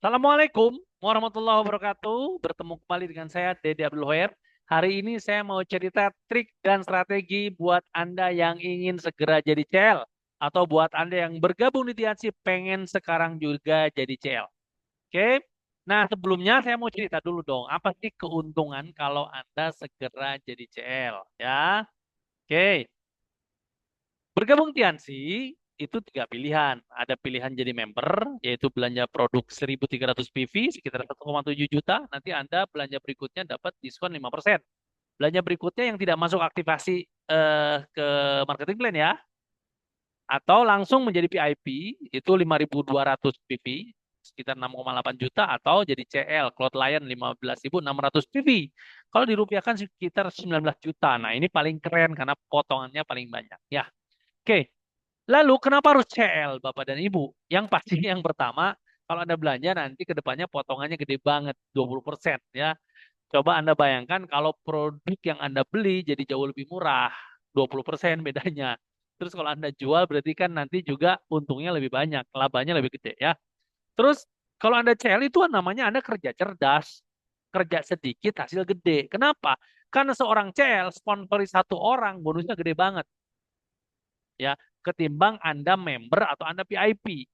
Assalamualaikum warahmatullahi wabarakatuh. Bertemu kembali dengan saya, Dede Abdul Hoer. Hari ini saya mau cerita trik dan strategi buat Anda yang ingin segera jadi CL. Atau buat Anda yang bergabung di TNC pengen sekarang juga jadi CL. Oke? Nah, sebelumnya saya mau cerita dulu dong. Apa sih keuntungan kalau Anda segera jadi CL? Ya, oke. Bergabung Tiansi itu tiga pilihan. Ada pilihan jadi member, yaitu belanja produk 1.300 PV sekitar 1,7 juta. Nanti Anda belanja berikutnya dapat diskon 5%. Belanja berikutnya yang tidak masuk aktivasi ke marketing plan ya. Atau langsung menjadi PIP, itu 5.200 PV, sekitar 6,8 juta. Atau jadi CL, Cloud Lion 15.600 PV. Kalau dirupiahkan sekitar 19 juta. Nah ini paling keren karena potongannya paling banyak. Ya, oke. Lalu kenapa harus CL Bapak dan Ibu? Yang pasti yang pertama, kalau Anda belanja nanti ke depannya potongannya gede banget, 20% ya. Coba Anda bayangkan kalau produk yang Anda beli jadi jauh lebih murah, 20% bedanya. Terus kalau Anda jual berarti kan nanti juga untungnya lebih banyak, labanya lebih gede ya. Terus kalau Anda CL itu namanya Anda kerja cerdas, kerja sedikit hasil gede. Kenapa? Karena seorang CL sponsori satu orang bonusnya gede banget ya, ketimbang Anda member atau Anda VIP.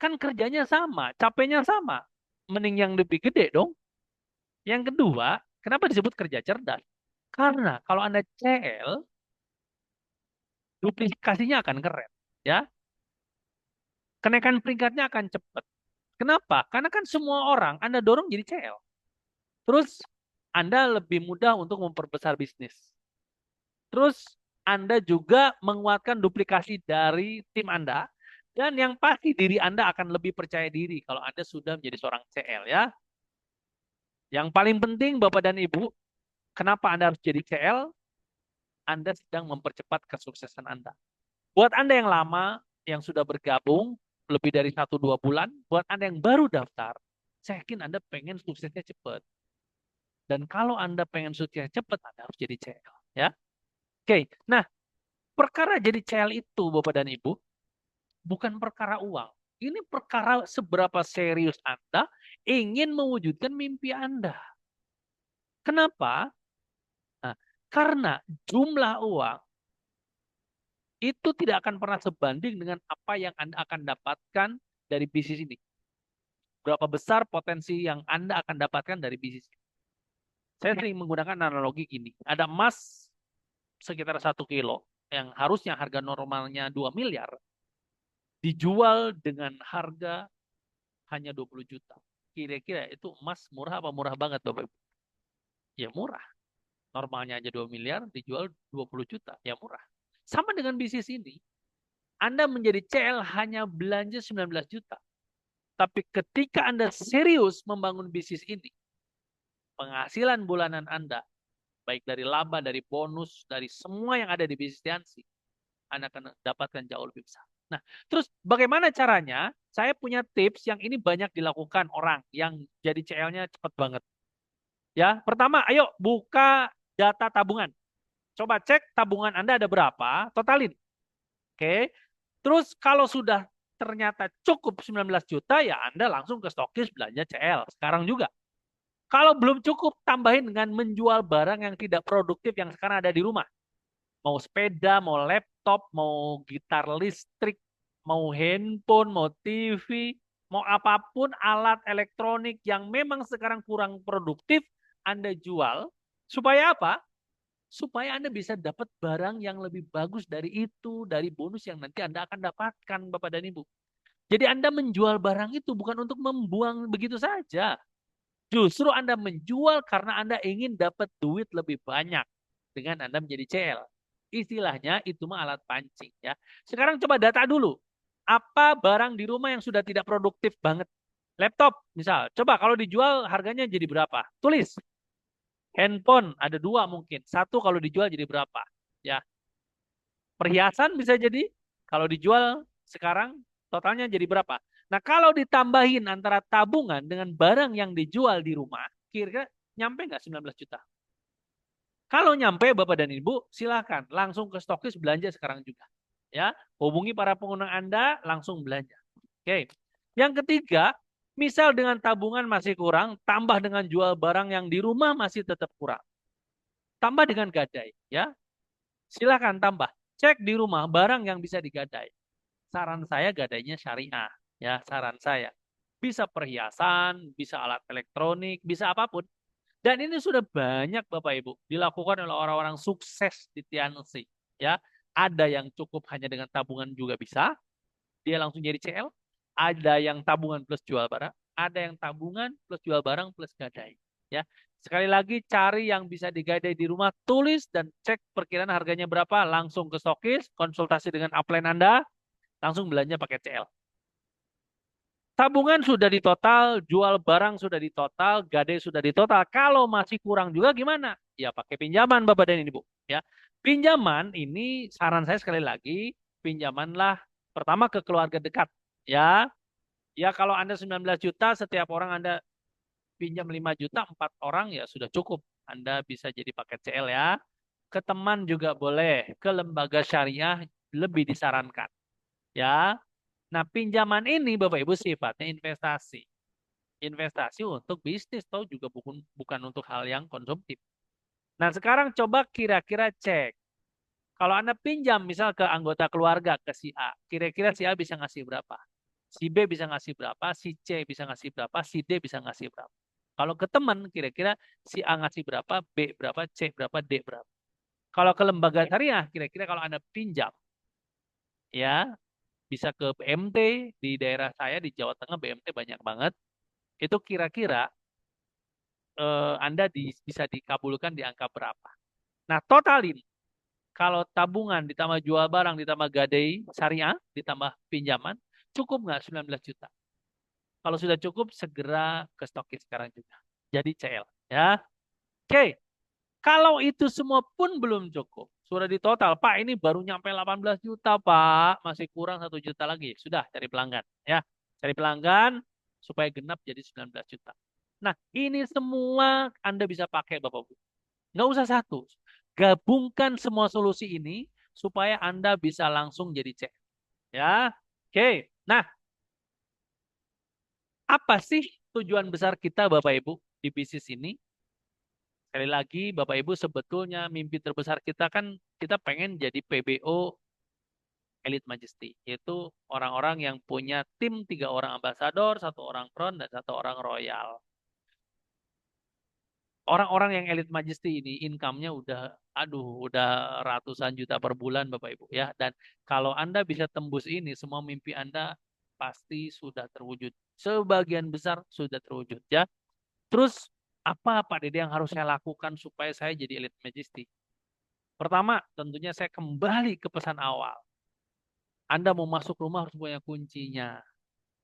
Kan kerjanya sama, capeknya sama. Mending yang lebih gede dong. Yang kedua, kenapa disebut kerja cerdas? Karena kalau Anda CL, duplikasinya akan keren. Ya, kenaikan peringkatnya akan cepat. Kenapa? Karena kan semua orang Anda dorong jadi CL. Terus Anda lebih mudah untuk memperbesar bisnis. Terus Anda juga menguatkan duplikasi dari tim Anda. Dan yang pasti diri Anda akan lebih percaya diri kalau Anda sudah menjadi seorang CL ya. Yang paling penting Bapak dan Ibu, kenapa Anda harus jadi CL? Anda sedang mempercepat kesuksesan Anda. Buat Anda yang lama, yang sudah bergabung lebih dari 1-2 bulan, buat Anda yang baru daftar, saya yakin Anda pengen suksesnya cepat. Dan kalau Anda pengen suksesnya cepat, Anda harus jadi CL. Ya, oke. Nah, perkara jadi CL itu, Bapak dan Ibu, bukan perkara uang. Ini perkara seberapa serius Anda ingin mewujudkan mimpi Anda. Kenapa? Nah, karena jumlah uang itu tidak akan pernah sebanding dengan apa yang Anda akan dapatkan dari bisnis ini. Berapa besar potensi yang Anda akan dapatkan dari bisnis ini. Saya sering menggunakan analogi gini. Ada emas sekitar 1 kilo yang harusnya harga normalnya 2 miliar. Dijual dengan harga hanya 20 juta. Kira-kira itu emas murah apa murah banget Bapak Ibu? Ya murah. Normalnya aja 2 miliar, dijual 20 juta. Ya murah. Sama dengan bisnis ini. Anda menjadi CL hanya belanja 19 juta. Tapi ketika Anda serius membangun bisnis ini, penghasilan bulanan Anda, baik dari laba, dari bonus, dari semua yang ada di bisnis Tiansi, Anda akan dapatkan jauh lebih besar. Nah, terus bagaimana caranya? Saya punya tips yang ini banyak dilakukan orang yang jadi CL-nya cepat banget. Ya, pertama, ayo buka data tabungan. Coba cek tabungan Anda ada berapa, totalin. Oke. Terus kalau sudah ternyata cukup 19 juta, ya Anda langsung ke stokis belanja CL. Sekarang juga. Kalau belum cukup, tambahin dengan menjual barang yang tidak produktif yang sekarang ada di rumah. Mau sepeda, mau laptop, mau gitar listrik, mau handphone, mau TV, mau apapun alat elektronik yang memang sekarang kurang produktif, Anda jual. Supaya apa? Supaya Anda bisa dapat barang yang lebih bagus dari itu, dari bonus yang nanti Anda akan dapatkan, Bapak dan Ibu. Jadi Anda menjual barang itu bukan untuk membuang begitu saja. Justru Anda menjual karena Anda ingin dapat duit lebih banyak dengan Anda menjadi CL. Istilahnya itu mah alat pancing ya. Sekarang coba data dulu. Apa barang di rumah yang sudah tidak produktif banget? Laptop misal. Coba kalau dijual harganya jadi berapa? Tulis. Handphone ada dua mungkin. Satu kalau dijual jadi berapa? Ya. Perhiasan bisa jadi kalau dijual sekarang totalnya jadi berapa? Nah, kalau ditambahin antara tabungan dengan barang yang dijual di rumah, kira-kira nyampe nggak 19 juta? Kalau nyampe Bapak dan Ibu, silakan langsung ke stokis belanja sekarang juga. Ya, hubungi para pengguna Anda langsung belanja. Oke. Yang ketiga, Misal dengan tabungan masih kurang, tambah dengan jual barang yang di rumah masih tetap kurang. Tambah dengan gadai, ya. Silakan tambah. Cek di rumah barang yang bisa digadai. Saran saya gadainya syariah, ya, saran saya. Bisa perhiasan, bisa alat elektronik, bisa apapun. Dan ini sudah banyak Bapak Ibu dilakukan oleh orang-orang sukses di Tianxi, ya. Ada yang cukup hanya dengan tabungan juga bisa, dia langsung jadi CL. Ada yang tabungan plus jual barang, ada yang tabungan plus jual barang plus gadai. Ya, sekali lagi cari yang bisa digadai di rumah, tulis dan cek perkiraan harganya berapa, langsung ke stokis, konsultasi dengan upline Anda, langsung belanja pakai CL. Tabungan sudah ditotal, jual barang sudah ditotal, gadai sudah ditotal. Kalau masih kurang juga gimana? Ya pakai pinjaman Bapak dan Ibu. Ya, pinjaman ini saran saya sekali lagi, pinjamanlah pertama ke keluarga dekat. Ya, ya kalau Anda 19 juta, setiap orang Anda pinjam 5 juta, 4 orang ya sudah cukup. Anda bisa jadi paket CL ya. Ke teman juga boleh, ke lembaga syariah lebih disarankan. Ya, nah pinjaman ini Bapak Ibu sifatnya investasi. Investasi untuk bisnis atau juga bukan untuk hal yang konsumtif. Nah sekarang coba kira-kira cek. Kalau Anda pinjam misal ke anggota keluarga, ke si A, kira-kira si A bisa ngasih berapa? Si B bisa ngasih berapa? Si C bisa ngasih berapa? Si D bisa ngasih berapa? Kalau ke teman, kira-kira si A ngasih berapa? B berapa? C berapa? D berapa? Kalau ke lembaga syariah, kira-kira kalau Anda pinjam, ya bisa ke BMT di daerah saya di Jawa Tengah, BMT banyak banget. Itu kira-kira Anda bisa dikabulkan di angka berapa? Nah, totalin kalau tabungan ditambah jual barang ditambah gadai syariah ditambah pinjaman cukup nggak 19 juta? Kalau sudah cukup segera ke stokis sekarang juga. Jadi CL ya. Oke, kalau itu semua pun belum cukup, sudah di total, Pak ini baru nyampe 18 juta Pak, masih kurang 1 juta lagi. Sudah cari pelanggan ya. Cari pelanggan supaya genap jadi 19 juta. Nah, ini semua Anda bisa pakai Bapak Bu. Nggak usah satu. Gabungkan semua solusi ini supaya Anda bisa langsung jadi CL. Ya. Oke. Nah, apa sih tujuan besar kita Bapak Ibu di bisnis ini? Sekali lagi Bapak Ibu sebetulnya mimpi terbesar kita kan kita pengen jadi PBO Elite Majesty. Yaitu orang-orang yang punya tim 3 orang ambasador, 1 orang crown, dan 1 orang royal. Orang-orang yang Elite Majesty ini income-nya udah ratusan juta per bulan Bapak Ibu ya. Dan kalau Anda bisa tembus ini, semua mimpi Anda pasti sudah terwujud. Sebagian besar sudah terwujud ya. Terus apa Pak Dede yang harus saya lakukan supaya saya jadi Elite Majesty? Pertama, tentunya saya kembali ke pesan awal. Anda mau masuk rumah harus punya kuncinya.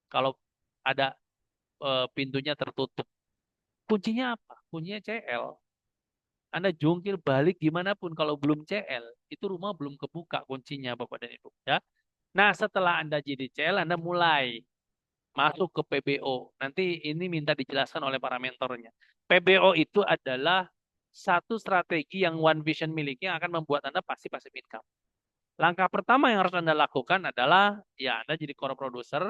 Kalau ada pintunya tertutup. Kuncinya apa? Kuncinya CL. Anda jungkir balik gimana pun kalau belum CL, itu rumah belum kebuka kuncinya Bapak dan Ibu. Ya. Nah setelah Anda jadi CL, Anda mulai masuk ke PBO. Nanti ini minta dijelaskan oleh para mentornya. PBO itu adalah satu strategi yang One Vision miliki yang akan membuat Anda pasti passive income. Langkah pertama yang harus Anda lakukan adalah ya Anda jadi core producer.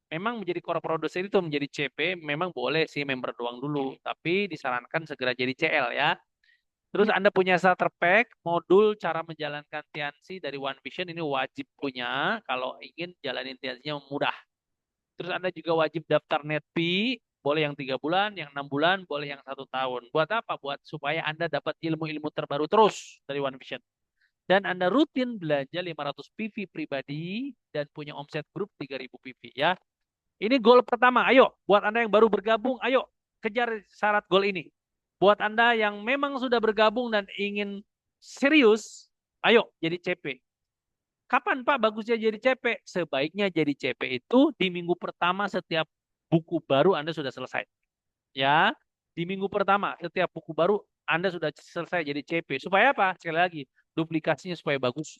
Memang menjadi core producer itu menjadi CP, memang boleh sih member doang dulu, tapi disarankan segera jadi CL ya. Terus Anda punya starter pack, modul cara menjalankan Tianxi dari One Vision ini wajib punya kalau ingin jalanin Tianxi-nya mudah. Terus Anda juga wajib daftar Netpi, boleh yang 3 bulan, yang 6 bulan, boleh yang 1 tahun. Buat apa? Buat supaya Anda dapat ilmu-ilmu terbaru terus dari One Vision. Dan Anda rutin belanja 500 PV pribadi dan punya omset grup 3.000 PV ya. Ini goal pertama. Ayo, buat Anda yang baru bergabung, ayo kejar syarat goal ini. Buat Anda yang memang sudah bergabung dan ingin serius, ayo jadi CP. Kapan Pak bagusnya jadi CP? Sebaiknya jadi CP itu di minggu pertama setiap buku baru Anda sudah selesai. Ya, di minggu pertama setiap buku baru Anda sudah selesai jadi CP. Supaya apa? Sekali lagi, duplikasinya supaya bagus.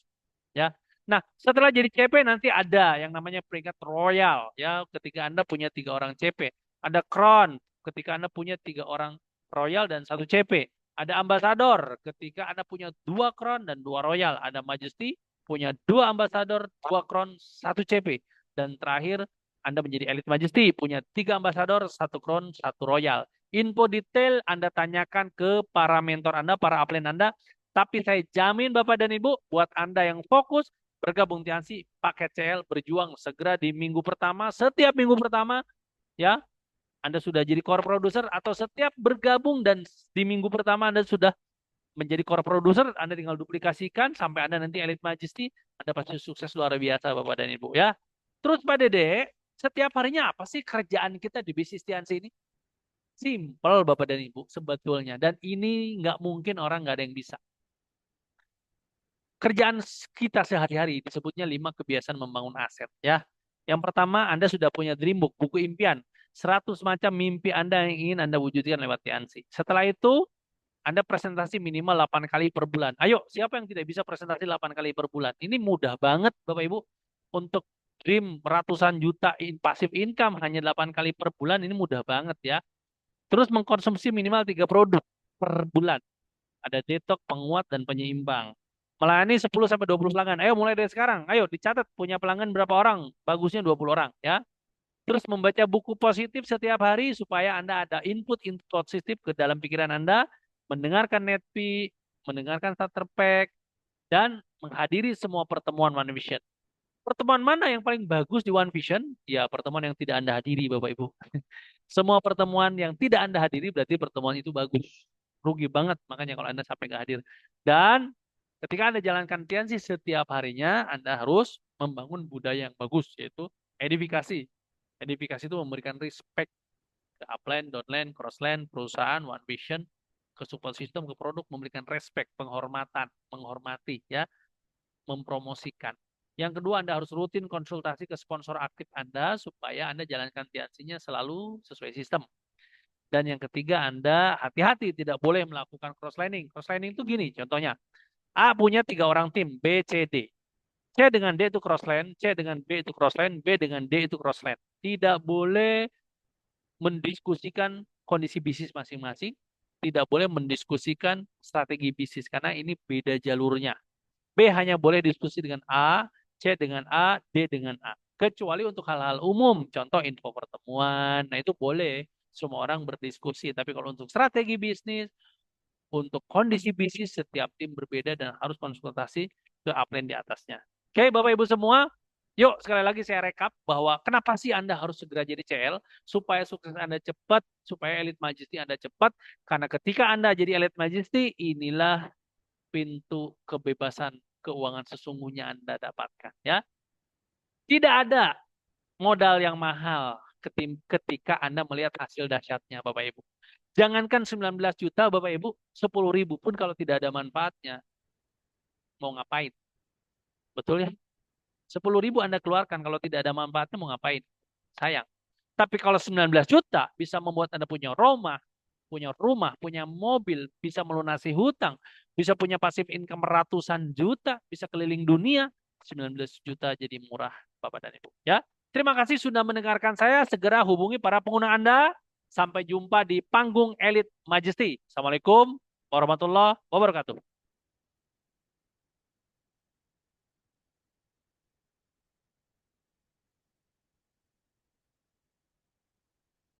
Ya. Nah, setelah jadi CP nanti ada yang namanya peringkat royal ya ketika Anda punya 3 orang CP. Ada crown ketika Anda punya 3 orang royal dan 1 CP. Ada ambasador ketika Anda punya 2 crown dan 2 royal. Ada majesty punya 2 ambasador, 2 crown, 1 CP. Dan terakhir Anda menjadi Elite Majesty, punya 3 ambasador, 1 crown, 1 royal. Info detail Anda tanyakan ke para mentor Anda, para upline Anda. Tapi saya jamin Bapak dan Ibu, buat Anda yang fokus bergabung TNC, paket CL, berjuang segera di minggu pertama, setiap minggu pertama, ya, Anda sudah jadi core producer atau setiap bergabung dan di minggu pertama Anda sudah menjadi core producer, Anda tinggal duplikasikan sampai Anda nanti Elite Majesty, Anda pasti sukses luar biasa Bapak dan Ibu ya. Terus Pak Dede, setiap harinya apa sih kerjaan kita di bisnis TNC ini? Simple Bapak dan Ibu sebetulnya. Dan ini nggak mungkin orang nggak ada yang bisa. Kerjaan kita sehari-hari disebutnya 5 kebiasaan membangun aset ya. Yang pertama, Anda sudah punya dream book, buku impian. 100 macam mimpi Anda yang ingin Anda wujudkan lewat TNC. Setelah itu, Anda presentasi minimal 8 kali per bulan. Ayo, siapa yang tidak bisa presentasi 8 kali per bulan? Ini mudah banget Bapak Ibu. Untuk dream ratusan juta passive income hanya 8 kali per bulan, ini mudah banget ya. Terus mengkonsumsi minimal 3 produk per bulan. Ada detox, penguat, dan penyeimbang. Melayani 10 sampai 20 pelanggan. Ayo mulai dari sekarang. Ayo dicatat punya pelanggan berapa orang. Bagusnya 20 orang ya. Terus membaca buku positif setiap hari supaya Anda ada input positif ke dalam pikiran Anda, mendengarkan Netpi, mendengarkan starter pack, dan menghadiri semua pertemuan One Vision. Pertemuan mana yang paling bagus di One Vision? Ya, pertemuan yang tidak Anda hadiri, Bapak Ibu. Semua pertemuan yang tidak Anda hadiri berarti pertemuan itu bagus. Rugi banget makanya kalau Anda sampai nggak hadir. Dan ketika Anda jalankan TNC setiap harinya, Anda harus membangun budaya yang bagus, yaitu edifikasi. Edifikasi itu memberikan respect ke upline, downline, crossline, perusahaan, One Vision, ke support system, ke produk, memberikan respect, penghormatan, menghormati, ya, mempromosikan. Yang kedua, Anda harus rutin konsultasi ke sponsor aktif Anda supaya Anda jalankan TNC-nya selalu sesuai sistem. Dan yang ketiga, Anda hati-hati tidak boleh melakukan cross-lining. Cross-lining itu gini, contohnya. A punya 3 orang tim, B, C, D. C dengan D itu crossline, C dengan B itu crossline, B dengan D itu crossline. Tidak boleh mendiskusikan kondisi bisnis masing-masing, tidak boleh mendiskusikan strategi bisnis karena ini beda jalurnya. B hanya boleh diskusi dengan A, C dengan A, D dengan A. Kecuali untuk hal-hal umum, contoh info pertemuan, nah itu boleh semua orang berdiskusi. Tapi kalau untuk strategi bisnis, untuk kondisi bisnis, setiap tim berbeda dan harus konsultasi ke upline di atasnya. Oke, Bapak Ibu semua, yuk sekali lagi saya rekap bahwa kenapa sih Anda harus segera jadi CL supaya sukses Anda cepat, supaya Elite Majesty Anda cepat. Karena ketika Anda jadi Elite Majesty, inilah pintu kebebasan keuangan sesungguhnya Anda dapatkan. Ya, tidak ada modal yang mahal ketika Anda melihat hasil dahsyatnya, Bapak Ibu. Jangankan 19 juta, Bapak Ibu, 10 ribu pun kalau tidak ada manfaatnya, mau ngapain? Betul ya? 10 ribu Anda keluarkan, kalau tidak ada manfaatnya mau ngapain? Sayang. Tapi kalau 19 juta bisa membuat Anda punya rumah, punya mobil, bisa melunasi hutang, bisa punya pasif income ratusan juta, bisa keliling dunia, 19 juta jadi murah, Bapak dan Ibu. Ya, terima kasih sudah mendengarkan saya. Segera hubungi para pengguna Anda. Sampai jumpa di panggung Elite Majesty. Assalamualaikum warahmatullahi wabarakatuh.